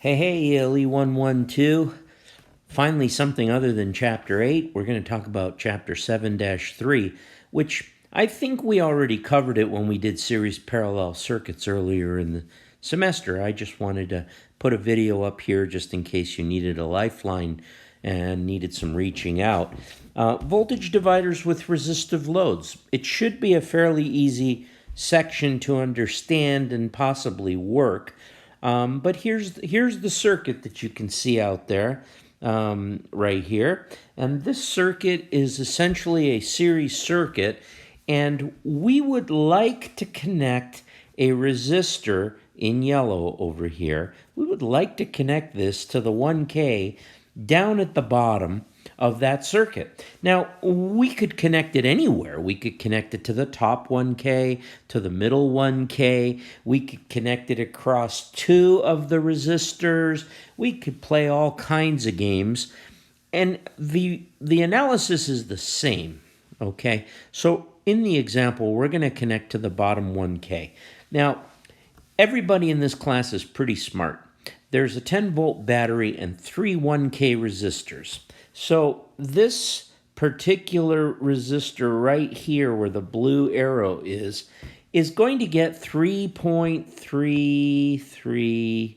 Hey, ELE 112. Finally, something other than Chapter 8. We're going to talk about Chapter 7-3, which I think we already covered it when we did series parallel circuits earlier in the semester. I just wanted to put a video up here just in case you needed a lifeline and needed some reaching out. Voltage dividers with resistive loads. It should be a fairly easy section to understand and possibly work. But here's the circuit that you can see out there right here. And this circuit is essentially a series circuit. And we would like to connect a resistor in yellow over here. We would like to connect this to the 1K down at the bottom of that circuit. Now, we could connect it anywhere. We could connect it to the top 1K, to the middle 1K. We could connect it across two of the resistors. We could play all kinds of games. And the analysis is the same, okay? So in the example, we're going to connect to the bottom 1K. Now, everybody in this class is pretty smart. There's a 10-volt battery and three 1K resistors. So this particular resistor right here where the blue arrow is going to get 3.33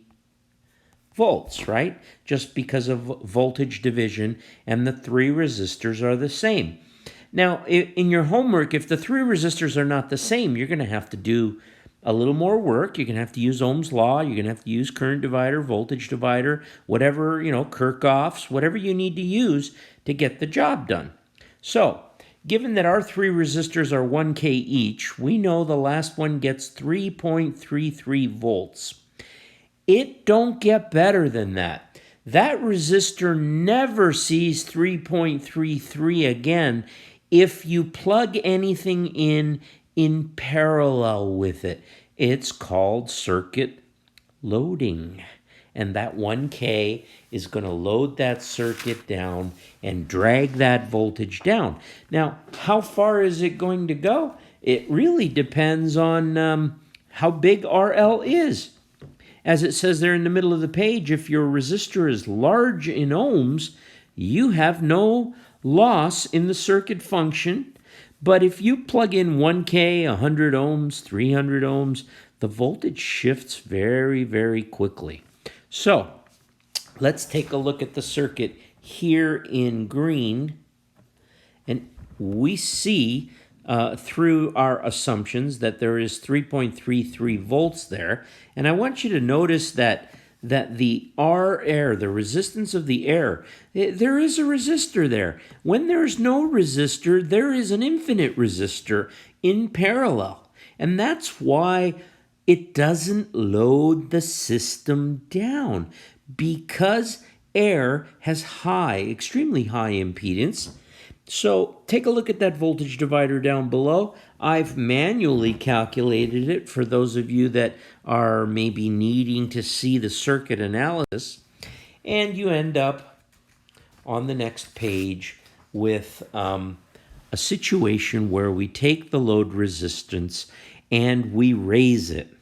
volts, right? Just because of voltage division, and the three resistors are the same. Now, in your homework, if the three resistors are not the same, you're going to have to do a little more work. You're going to have to use Ohm's law. You're going to have to use current divider, voltage divider, whatever, Kirchhoff's, whatever you need to use to get the job done. So, given that our three resistors are 1K each, we know the last one gets 3.33 volts. It don't get better than that. That resistor never sees 3.33 again if you plug anything in parallel with it. It's called circuit loading. And that 1K is going to load that circuit down and drag that voltage down. Now, how far is it going to go? It really depends on how big RL is. As it says there in the middle of the page, if your resistor is large in ohms, you have no loss in the circuit function. But if you plug in 1K, 100 ohms, 300 ohms, the voltage shifts very, very quickly. So let's take a look at the circuit here in green. And we see through our assumptions that there is 3.33 volts there. And I want you to notice that the R air, the resistance of the air, there is a resistor there. When there's no resistor, there is an infinite resistor in parallel. And that's why it doesn't load the system down, because air has extremely high impedance. So take a look at that voltage divider down below. I've manually calculated it for those of you that are maybe needing to see the circuit analysis. And you end up on the next page with a situation where we take the load resistance and we raise it.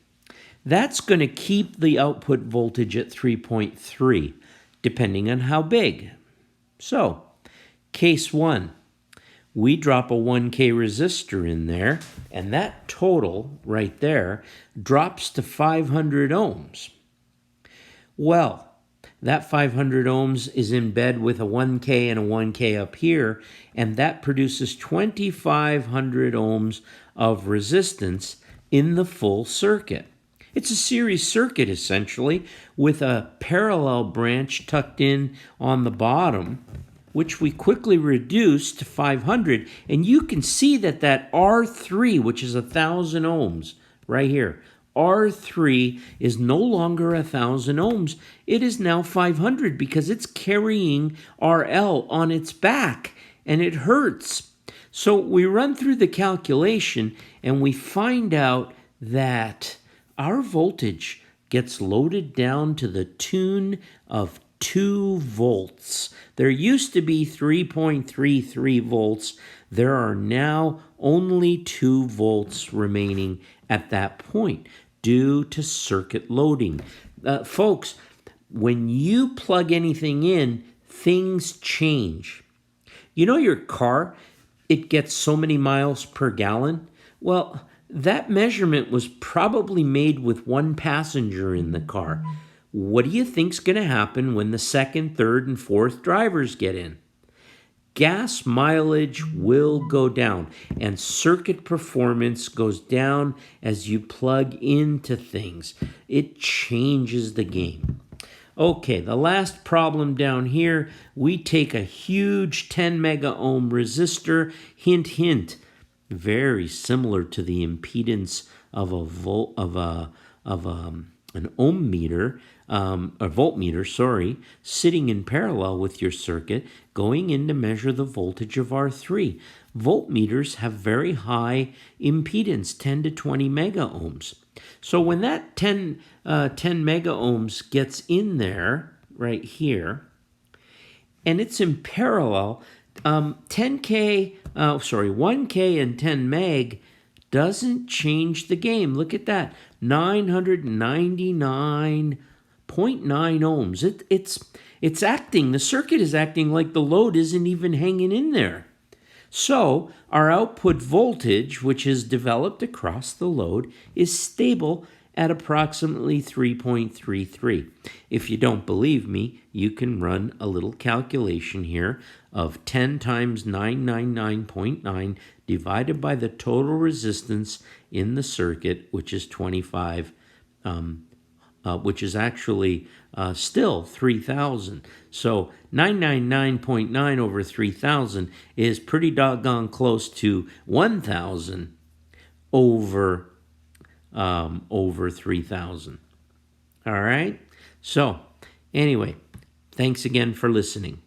That's going to keep the output voltage at 3.3, depending on how big. So, case 1, we drop a 1K resistor in there, and that total right there drops to 500 ohms. Well, that 500 ohms is in bed with a 1K and a 1K up here, and that produces 2,500 ohms of resistance in the full circuit. It's a series circuit, essentially, with a parallel branch tucked in on the bottom, which we quickly reduce to 500. And you can see that R3, which is 1,000 ohms, right here, R3 is no longer 1,000 ohms. It is now 500 because it's carrying RL on its back, and it hurts. So we run through the calculation, and we find out that our voltage gets loaded down to the tune of 2 volts. There used to be 3.33 volts. There are now only 2 volts remaining at that point due to circuit loading. Folks, when you plug anything in, things change. You know your car, it gets so many miles per gallon? Well, that measurement was probably made with one passenger in the car. What do you think's going to happen when the second, third, and fourth drivers get in? Gas mileage will go down, and circuit performance goes down as you plug into things. It changes the game. Okay, the last problem down here, we take a huge 10 mega ohm resistor, hint, hint, very similar to the impedance of an ohm meter, a voltmeter, sorry, sitting in parallel with your circuit, going in to measure the voltage of R3. Voltmeters have very high impedance, 10 to 20 mega ohms. So when that 10 mega ohms gets in there, right here, and it's in parallel, 1K and 10 meg doesn't change the game. Look at that, 999.9 ohms. It's acting, the circuit is acting like the load isn't even hanging in there. So our output voltage, which is developed across the load, is stable at approximately 3.33. If you don't believe me, you can run a little calculation here of 10 times 999.9 divided by the total resistance in the circuit, which is 25, which is actually still 3,000. So 999.9 over 3,000 is pretty doggone close to 1,000 over 3,000. All right? So anyway, thanks again for listening.